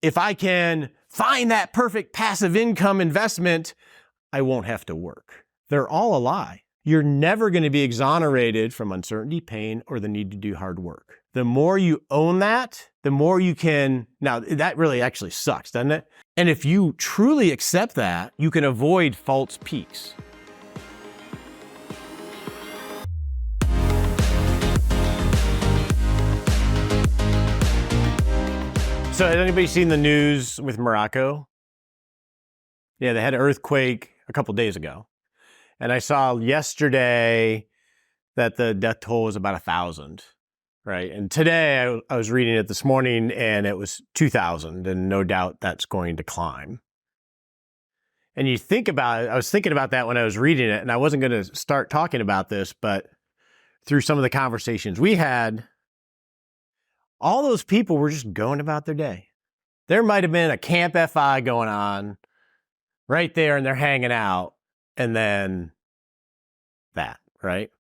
if I can find that perfect passive income investment, I won't have to work. They're all a lie. You're never going to be exonerated from uncertainty, pain, or the need to do hard work. The more you own that, the more you can, now that really actually sucks, doesn't it? And if you truly accept that, you can avoid false peaks. So has anybody seen the news with Morocco? Yeah, they had an earthquake a couple days ago. And I saw yesterday that the death toll was about 1,000, right? And today I was reading it this morning and it was 2,000, and no doubt that's going to climb. And you think about it, I was thinking about that when I was reading it, and I wasn't going to start talking about this, but through some of the conversations we had, all those people were just going about their day. There might have been a CampFI going on right there and they're hanging out, and then that, right?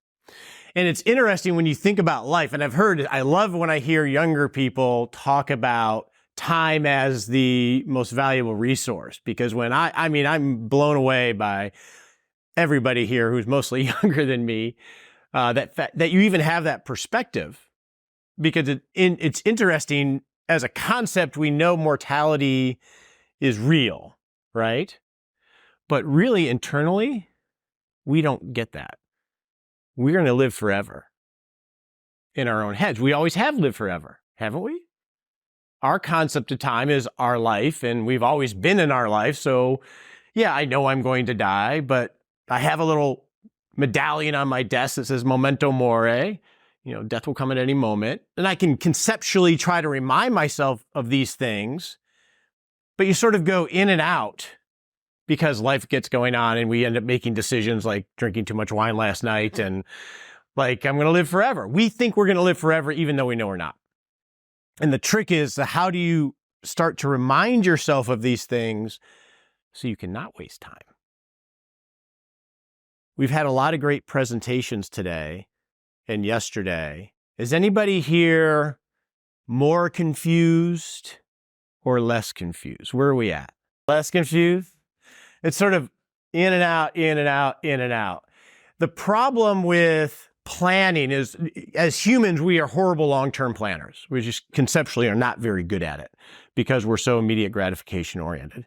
And it's interesting when you think about life, and I love when I hear younger people talk about time as the most valuable resource, because when I'm blown away by everybody here who's mostly younger than me, that you even have that perspective, because it's interesting as a concept. We know mortality is real, right? But really internally, we don't get that. We're going to live forever in our own heads. We always have lived forever, haven't we? Our concept of time is our life, and we've always been in our life. So yeah, I know I'm going to die, but I have a little medallion on my desk that says memento mori. You know, death will come at any moment. And I can conceptually try to remind myself of these things, but you sort of go in and out because life gets going on and we end up making decisions like drinking too much wine last night and like, I'm going to live forever. We think we're going to live forever, even though we know we're not. And the trick is, how do you start to remind yourself of these things so you cannot waste time? We've had a lot of great presentations today and yesterday. Is anybody here more confused or less confused? Where are we at? Less confused? It's sort of in and out, in and out, in and out. The problem with planning is, as humans, we are horrible long-term planners. We just conceptually are not very good at it because we're so immediate gratification oriented.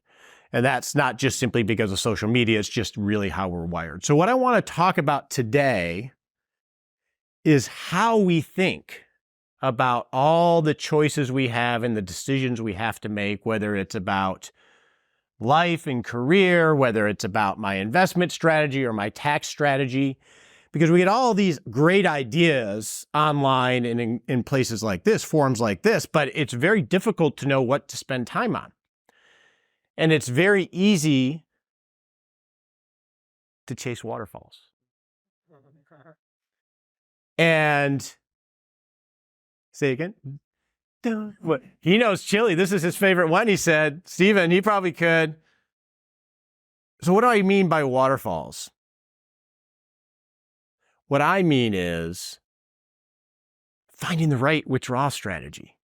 And that's not just simply because of social media, it's just really how we're wired. So what I want to talk about today is how we think about all the choices we have and the decisions we have to make, whether it's about life and career, whether it's about my investment strategy or my tax strategy, because we get all these great ideas online and in places like this, forums like this, but it's very difficult to know what to spend time on. And it's very easy to chase waterfalls. And say again? What? He knows chili. This is his favorite one, he said. Steven, he probably could. So what do I mean by waterfalls? What I mean is finding the right withdrawal strategy,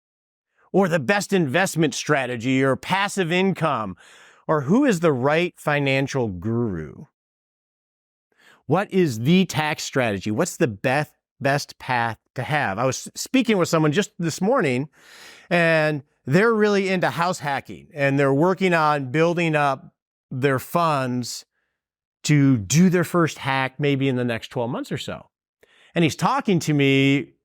or the best investment strategy, or passive income, or who is the right financial guru? What is the tax strategy? What's the best path to have? I was speaking with someone just this morning, and they're really into house hacking, and they're working on building up their funds to do their first hack maybe in the next 12 months or so. And he's talking to me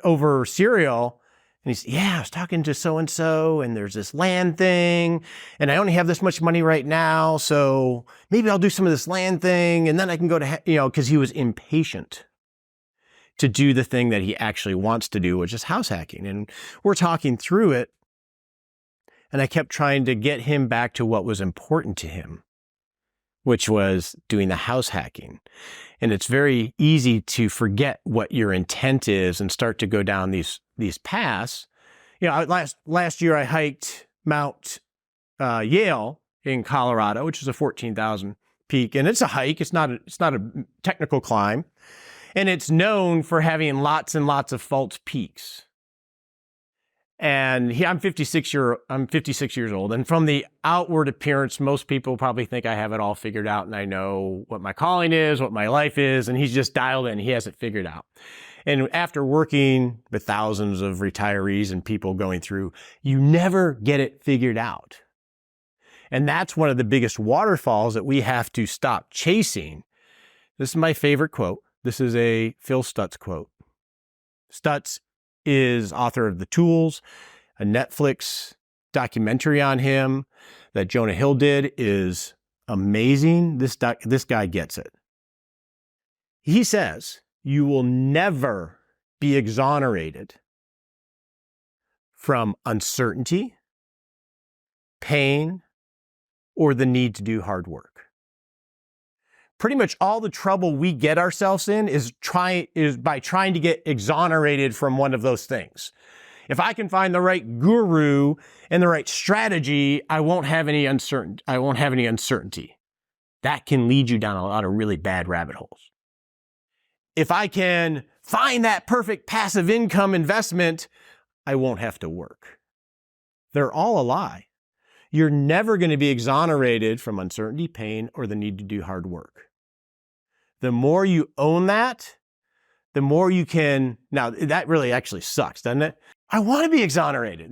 over cereal, and he's, yeah, I was talking to so-and-so, and there's this land thing, and I only have this much money right now, so maybe I'll do some of this land thing, and then I can go to, because he was impatient to do the thing that he actually wants to do, which is house hacking. And we're talking through it, and I kept trying to get him back to what was important to him, which was doing the house hacking. And it's very easy to forget what your intent is and start to go down these paths. Last year I hiked Mount Yale in Colorado, which is a 14,000 peak, and it's a hike. It's not a technical climb. And it's known for having lots and lots of false peaks. And I'm 56 years old. And from the outward appearance, most people probably think I have it all figured out and I know what my calling is, what my life is, and he's just dialed in. He has it figured out. And after working with thousands of retirees and people going through, you never get it figured out. And that's one of the biggest waterfalls that we have to stop chasing. This is my favorite quote. This is a Phil Stutz quote. Stutz is author of The Tools, a Netflix documentary on him that Jonah Hill did is amazing. This guy gets it. He says, you will never be exonerated from uncertainty, pain, or the need to do hard work. Pretty much all the trouble we get ourselves in is by trying to get exonerated from one of those things. If I can find the right guru and the right strategy, I won't have any uncertainty. That can lead you down a lot of really bad rabbit holes. If I can find that perfect passive income investment, I won't have to work. They're all a lie. You're never going to be exonerated from uncertainty, pain, or the need to do hard work. The more you own that, the more you can. Now, that really actually sucks, doesn't it? I want to be exonerated.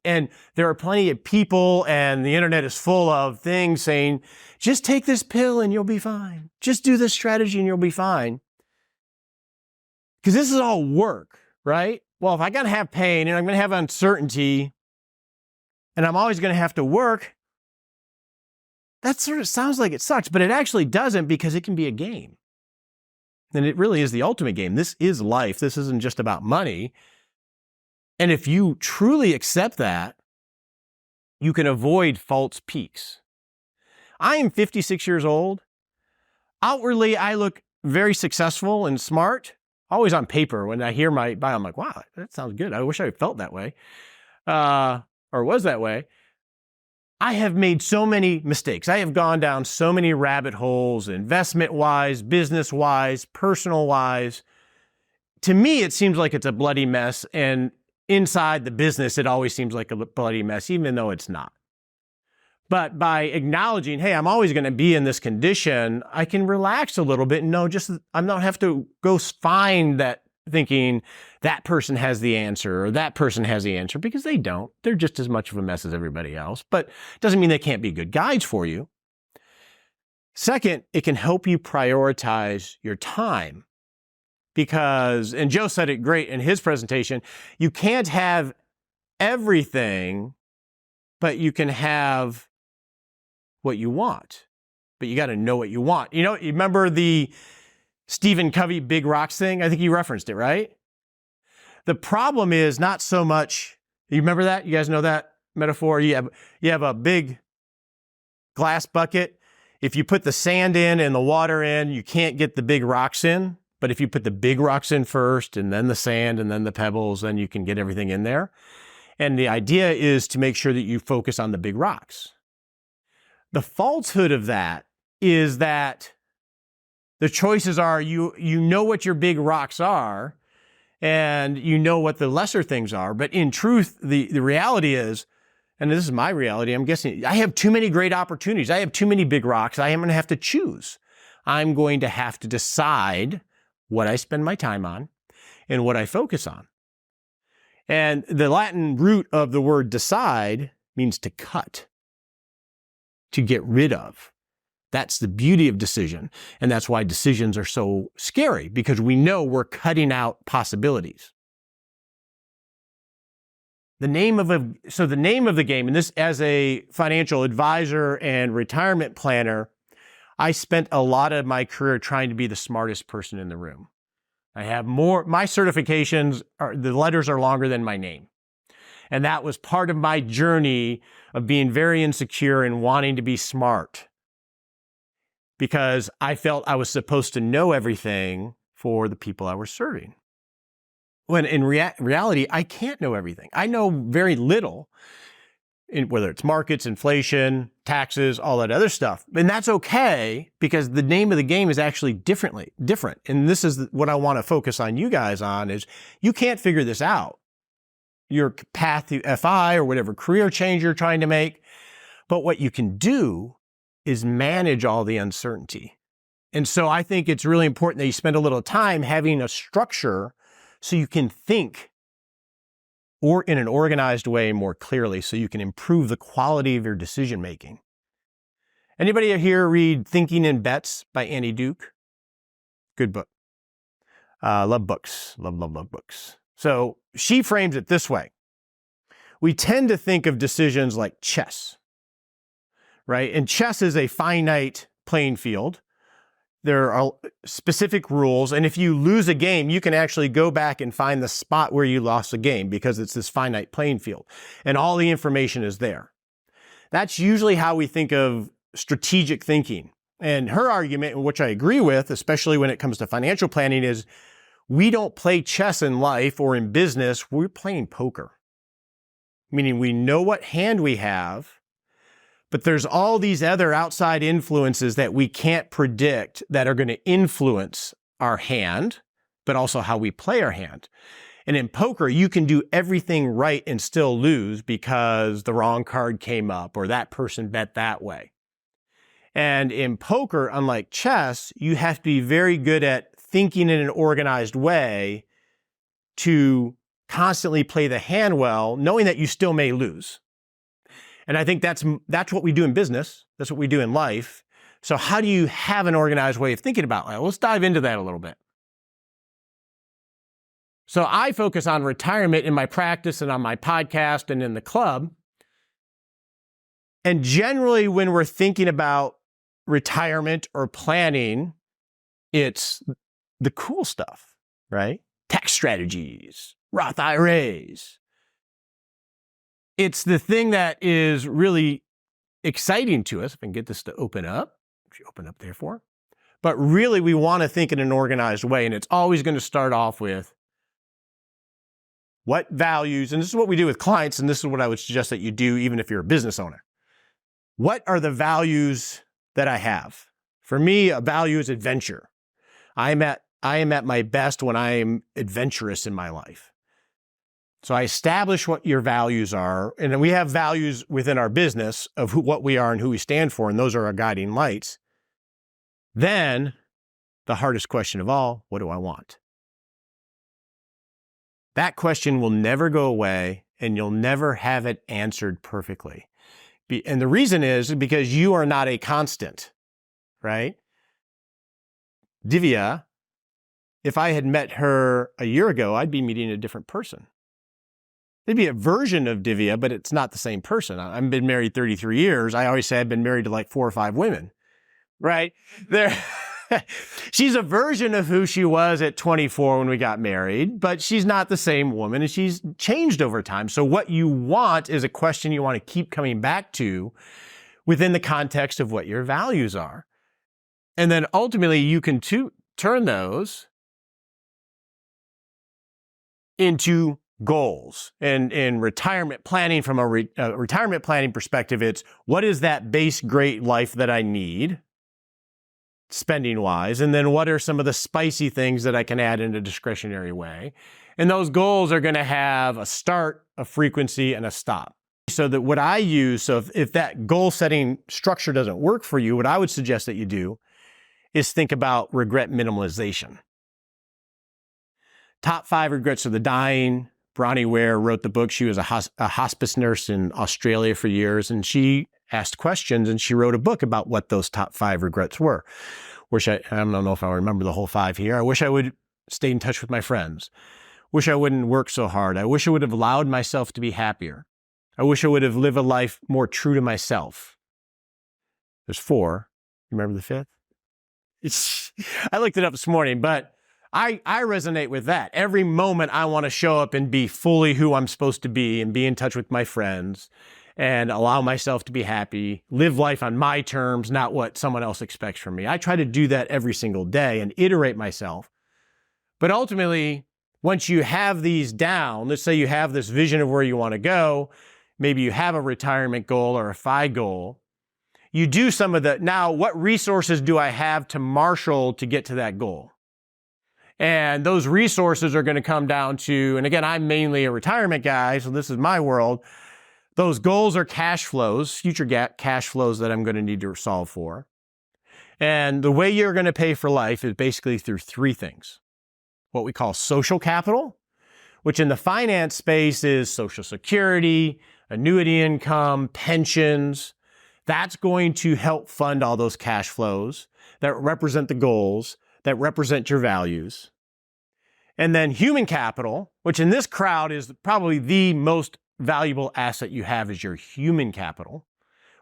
And there are plenty of people, and the internet is full of things saying, just take this pill and you'll be fine. Just do this strategy and you'll be fine. Because this is all work, right? Well, if I'm going to have pain and I'm going to have uncertainty and I'm always going to have to work, that sort of sounds like it sucks, but it actually doesn't, because it can be a game. And it really is the ultimate game. This is life. This isn't just about money. And if you truly accept that, you can avoid false peaks. I am 56 years old. Outwardly, I look very successful and smart. Always on paper. When I hear my bio, I'm like, wow, that sounds good. I wish I felt that way, or was that way. I have made so many mistakes. I have gone down so many rabbit holes, investment-wise, business-wise, personal-wise. To me, it seems like it's a bloody mess. And inside the business, it always seems like a bloody mess, even though it's not. But by acknowledging, hey, I'm always going to be in this condition, I can relax a little bit and know I'm not have to go find that thinking that person has the answer or that person has the answer, because they don't. They're just as much of a mess as everybody else, but it doesn't mean they can't be good guides for you. Second, it can help you prioritize your time, because, and Joe said it great in his presentation, you can't have everything, but you can have what you want, but you got to know what you want. You remember the Stephen Covey Big Rocks thing? I think you referenced it, right? The problem is not so much, you remember that? You guys know that metaphor? You have a big glass bucket. If you put the sand in and the water in, you can't get the big rocks in. But if you put the big rocks in first and then the sand and then the pebbles, then you can get everything in there. And the idea is to make sure that you focus on the big rocks. The falsehood of that is that the choices are, you know what your big rocks are, and you know what the lesser things are. But in truth, the reality is, and this is my reality, I'm guessing, I have too many great opportunities. I have too many big rocks. I am going to have to choose. I'm going to have to decide what I spend my time on and what I focus on. And the Latin root of the word decide means to cut, to get rid of. That's the beauty of decision. And that's why decisions are so scary, because we know we're cutting out possibilities. The name of the game, and this as a financial advisor and retirement planner, I spent a lot of my career trying to be the smartest person in the room. I have my certifications, the letters are longer than my name. And that was part of my journey of being very insecure and wanting to be smart, because I felt I was supposed to know everything for the people I was serving. When in reality, I can't know everything. I know very little, whether it's markets, inflation, taxes, all that other stuff. And that's okay, because the name of the game is actually different. And this is what I want to focus on you guys on, is you can't figure this out. your path to FI or whatever career change you're trying to make. But what you can do is manage all the uncertainty. And so I think it's really important that you spend a little time having a structure so you can think or in an organized way more clearly so you can improve the quality of your decision making. Anybody here read Thinking in Bets by Annie Duke? Good book. Love books. Love books. So she frames it this way. We tend to think of decisions like chess, right? And chess is a finite playing field. There are specific rules, and if you lose a game, you can actually go back and find the spot where you lost the game because it's this finite playing field, and all the information is there. That's usually how we think of strategic thinking. And her argument, which I agree with, especially when it comes to financial planning, is we don't play chess in life or in business, we're playing poker. Meaning we know what hand we have, but there's all these other outside influences that we can't predict that are going to influence our hand, but also how we play our hand. And in poker, you can do everything right and still lose because the wrong card came up or that person bet that way. And in poker, unlike chess, you have to be very good at thinking in an organized way to constantly play the hand well, knowing that you still may lose. And I think that's what we do in business. That's what we do in life. So how do you have an organized way of thinking about it? Let's dive into that a little bit. So I focus on retirement in my practice and on my podcast and in the club. And generally, when we're thinking about retirement or planning, it's the cool stuff, right? Tax strategies, Roth IRAs. It's the thing that is really exciting to us. If I can get this to open up, if you open up there for. But really, we want to think in an organized way, and it's always going to start off with what values, and this is what we do with clients, and this is what I would suggest that you do even if you're a business owner. What are the values that I have? For me, a value is adventure. I am at my best when I am adventurous in my life. So I establish what your values are, and then we have values within our business of what we are and who we stand for, and those are our guiding lights. Then, the hardest question of all, what do I want? That question will never go away, and you'll never have it answered perfectly. And the reason is because you are not a constant, right? Divya, if I had met her a year ago, I'd be meeting a different person. There'd be a version of Divya, but it's not the same person. I've been married 33 years. I always say I've been married to like 4 or 5 women, right? She's a version of who she was at 24 when we got married, but she's not the same woman, and she's changed over time. So what you want is a question you want to keep coming back to within the context of what your values are. And then ultimately you can turn those into goals. And in retirement planning, from a retirement planning perspective, it's what is that base great life that I need, spending wise, and then what are some of the spicy things that I can add in a discretionary way. And those goals are going to have a start, a frequency, and a stop. So that what I use, so if that goal setting structure doesn't work for you, what I would suggest that you do is think about regret minimalization. Top 5 regrets of the dying. Baughier Ware wrote the book. She was a hospice nurse in Australia for years, and she asked questions, and she wrote a book about what those top 5 regrets were. I don't know if I'll remember the whole 5 here. I wish I would stay in touch with my friends. Wish I wouldn't work so hard. I wish I would have allowed myself to be happier. I wish I would have lived a life more true to myself. There's 4. Remember the 5th? I looked it up this morning, but I resonate with that. Every moment I want to show up and be fully who I'm supposed to be and be in touch with my friends and allow myself to be happy, live life on my terms, not what someone else expects from me. I try to do that every single day and iterate myself. But ultimately, once you have these down, let's say you have this vision of where you want to go, maybe you have a retirement goal or a FI goal, you do some of the, now what resources do I have to marshal to get to that goal? And those resources are going to come down to, and again, I'm mainly a retirement guy, so this is my world. Those goals are cash flows, future cash flows that I'm going to need to solve for. And the way you're going to pay for life is basically through three things. What we call social capital, which in the finance space is Social Security, annuity income, pensions. That's going to help fund all those cash flows that represent the goals, that represent your values. And then human capital, which in this crowd is probably the most valuable asset you have, is your human capital,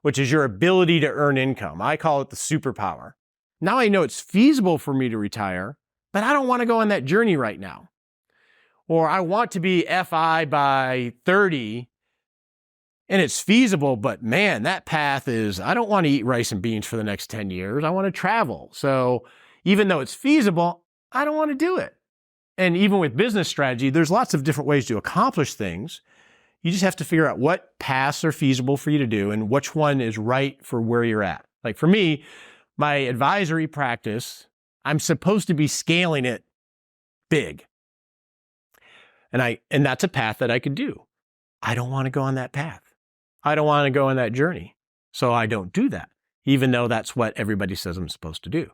which is your ability to earn income. I call it the superpower. Now I know it's feasible for me to retire, but I don't want to go on that journey right now. Or I want to be FI by 30, and it's feasible, but man, that path is, I don't want to eat rice and beans for the next 10 years. I want to travel. So even though it's feasible, I don't want to do it. And even with business strategy, there's lots of different ways to accomplish things. You just have to figure out what paths are feasible for you to do and which one is right for where you're at. Like for me, my advisory practice, I'm supposed to be scaling it big. And that's a path that I could do. I don't want to go on that path. I don't want to go on that journey. So I don't do that, even though that's what everybody says I'm supposed to do.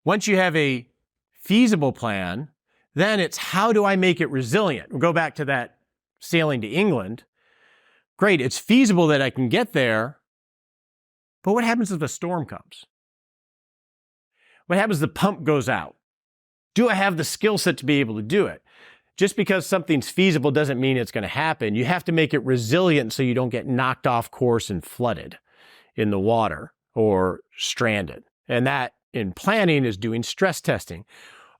Once you have a feasible plan, then it's how do I make it resilient? We'll go back to that sailing to England. Great, it's feasible that I can get there, but what happens if a storm comes? What happens if the pump goes out? Do I have the skill set to be able to do it? Just because something's feasible doesn't mean it's going to happen. You have to make it resilient so you don't get knocked off course and flooded in the water or stranded. And that in planning is doing stress testing.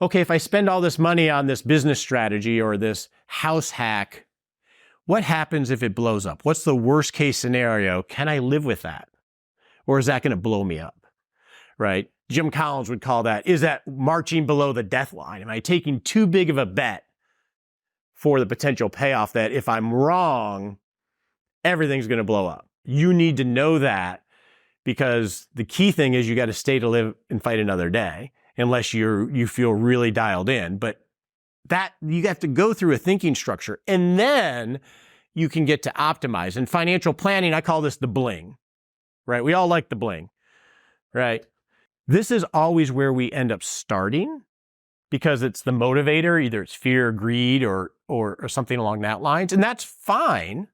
Okay, if I spend all this money on this business strategy or this house hack, what happens if it blows up? What's the worst case scenario? Can I live with that? Or is that going to blow me up? Right? Jim Collins would call that, is that marching below the death line? Am I taking too big of a bet for the potential payoff that if I'm wrong, everything's going to blow up? You need to know that, because the key thing is you got to stay to live and fight another day unless you feel really dialed in. But that you have to go through a thinking structure, and then you can get to optimize. In financial planning, I call this the bling, right? We all like the bling, right? This is always where we end up starting, because it's the motivator. Either it's fear, greed, or something along that lines. And that's fine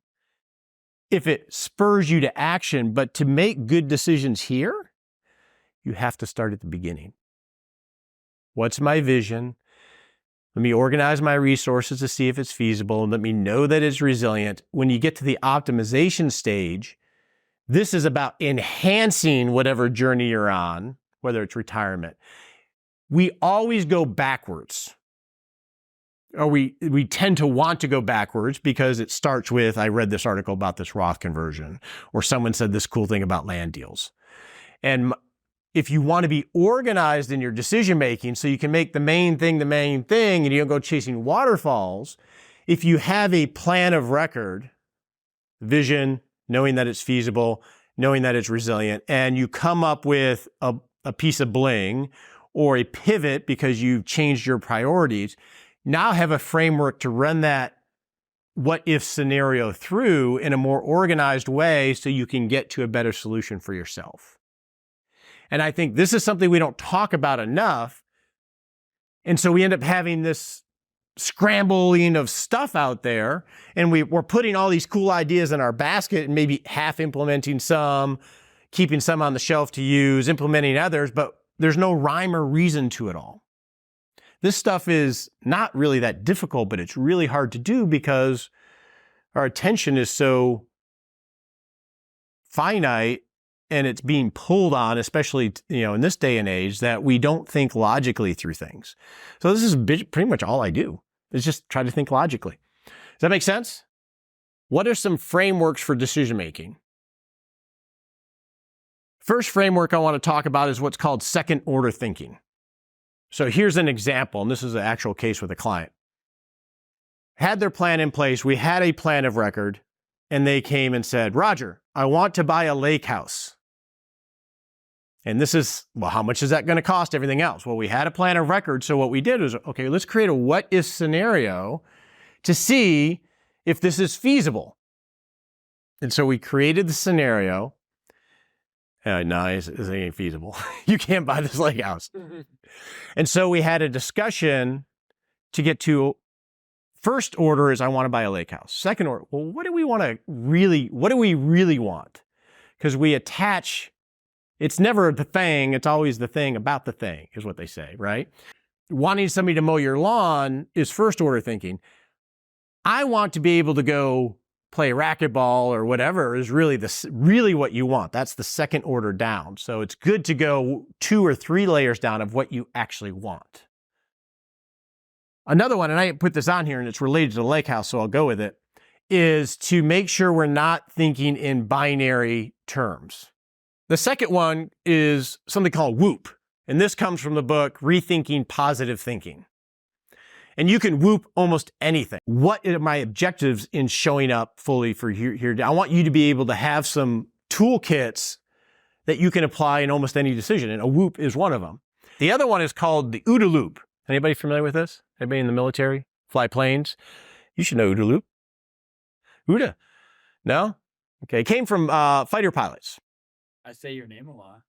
if it spurs you to action. But to make good decisions here, you have to start at the beginning. What's my vision? Let me organize my resources to see if it's feasible, and let me know that it's resilient. When you get to the optimization stage, this is about enhancing whatever journey you're on, whether it's retirement. We always go backwards. Or we tend to want to go backwards because it starts with, I read this article about this Roth conversion, or someone said this cool thing about land deals. And if you want to be organized in your decision making so you can make the main thing, and you don't go chasing waterfalls, if you have a plan of record, vision, knowing that it's feasible, knowing that it's resilient, and you come up with a piece of bling or a pivot because you've changed your priorities, now have a framework to run that what if scenario through in a more organized way so you can get to a better solution for yourself. And I think this is something we don't talk about enough. And so we end up having this scrambling of stuff out there, and we're putting all these cool ideas in our basket and maybe half implementing some, keeping some on the shelf to use, implementing others, but there's no rhyme or reason to it all. This stuff is not really that difficult, but it's really hard to do because our attention is so finite and it's being pulled on, especially, in this day and age, that we don't think logically through things. So this is pretty much all I do, is just try to think logically. Does that make sense? What are some frameworks for decision making? First framework I want to talk about is what's called second order thinking. So here's an example, and this is an actual case with a client. Had their plan in place, we had a plan of record, and they came and said, Roger, I want to buy a lake house. And this is, well, how much is that going to cost? Everything else. Well, we had a plan of record. So what we did was, okay, let's create a what if scenario to see if this is feasible. And so we created the scenario. No, this ain't feasible. You can't buy this lake house. And so we had a discussion to get to. First order is I want to buy a lake house. Second order, well, what do we really want? Because we attach, it's never the thing, it's always the thing about the thing, is what they say, right? Wanting somebody to mow your lawn is first order thinking. I want to be able to go play racquetball or whatever is really what you want. That's the second order down. So it's good to go 2 or 3 layers down of what you actually want. Another one, and I didn't put this on here and it's related to the lake house, so I'll go with it, is to make sure we're not thinking in binary terms. The second one is something called WHOOP, and this comes from the book Rethinking Positive Thinking. And you can WHOOP almost anything. What are my objectives in showing up fully for here? I want you to be able to have some toolkits that you can apply in almost any decision, and a WHOOP is one of them. The other one is called the OODA loop. Anybody familiar with this? Anybody in the military? Fly planes? You should know OODA loop. OODA? No? Okay, it came from fighter pilots. I say your name a lot.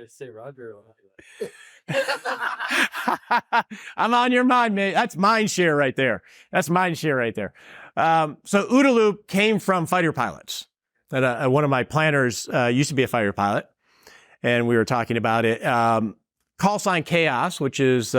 Say Roger a lot. I'm on your mind, mate. That's mind share right there. So OODA loop came from fighter pilots. One of my planners used to be a fighter pilot, and we were talking about it. Call Sign Chaos, which is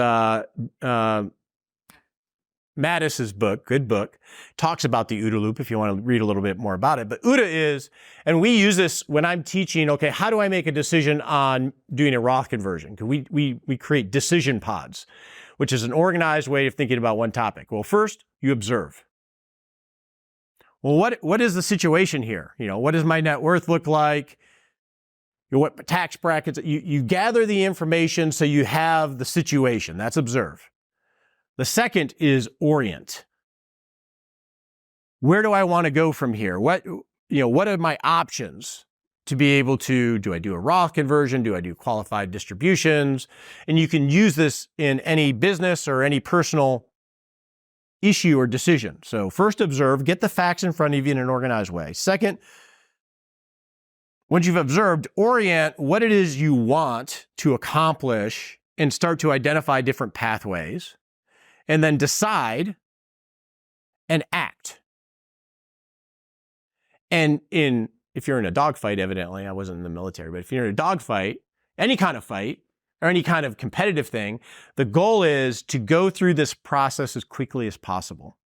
Mattis's book, good book, talks about the OODA loop if you want to read a little bit more about it. But OODA is, and we use this when I'm teaching, okay, how do I make a decision on doing a Roth conversion? Because we create decision pods, which is an organized way of thinking about one topic. Well, first, you observe. Well, what is the situation here? What does my net worth look like? What tax brackets? You gather the information so you have the situation. That's observe. The second is orient. Where do I want to go from here? What are my options to be able to, do I do a Roth conversion? Do I do qualified distributions? And you can use this in any business or any personal issue or decision. So first observe, get the facts in front of you in an organized way. Second, once you've observed, orient what it is you want to accomplish and start to identify different pathways, and then decide and act. And if you're in a dogfight, evidently, I wasn't in the military, but if you're in a dogfight, any kind of fight, or any kind of competitive thing, the goal is to go through this process as quickly as possible.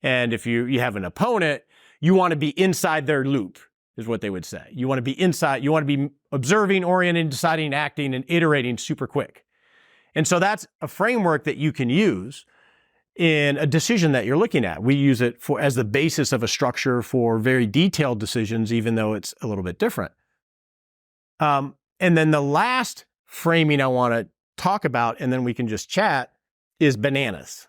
And if you have an opponent, you want to be inside their loop, is what they would say. You want to be inside, you want to be observing, orienting, deciding, acting, and iterating super quick. And so that's a framework that you can use in a decision that you're looking at. We use it as the basis of a structure for very detailed decisions, even though it's a little bit different. And then the last framing I want to talk about, and then we can just chat, is bananas.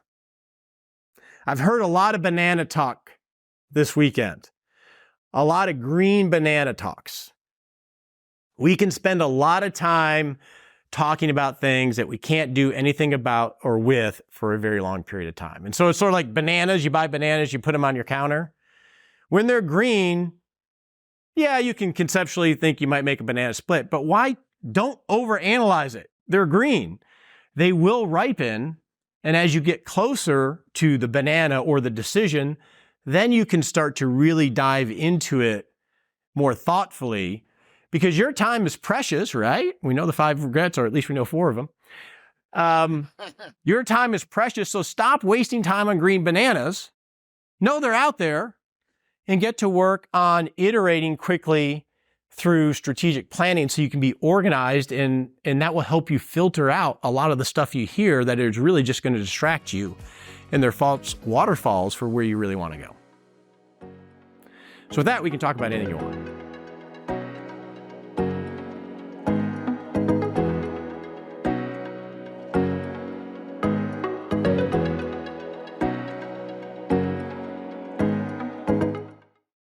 I've heard a lot of banana talk this weekend. A lot of green banana talks. We can spend a lot of time talking about things that we can't do anything about or with for a very long period of time. And so it's sort of like bananas. You buy bananas, you put them on your counter. When they're green, yeah, you can conceptually think you might make a banana split, but why? Don't overanalyze it. They're green. They will ripen, and as you get closer to the banana or the decision, then you can start to really dive into it more thoughtfully, because your time is precious, right? We know the 5 regrets, or at least we know 4 of them. Your time is precious, so stop wasting time on green bananas. Know they're out there, and get to work on iterating quickly through strategic planning so you can be organized, and that will help you filter out a lot of the stuff you hear that is really just going to distract you, and they're false waterfalls for where you really want to go. So with that, we can talk about anything you want.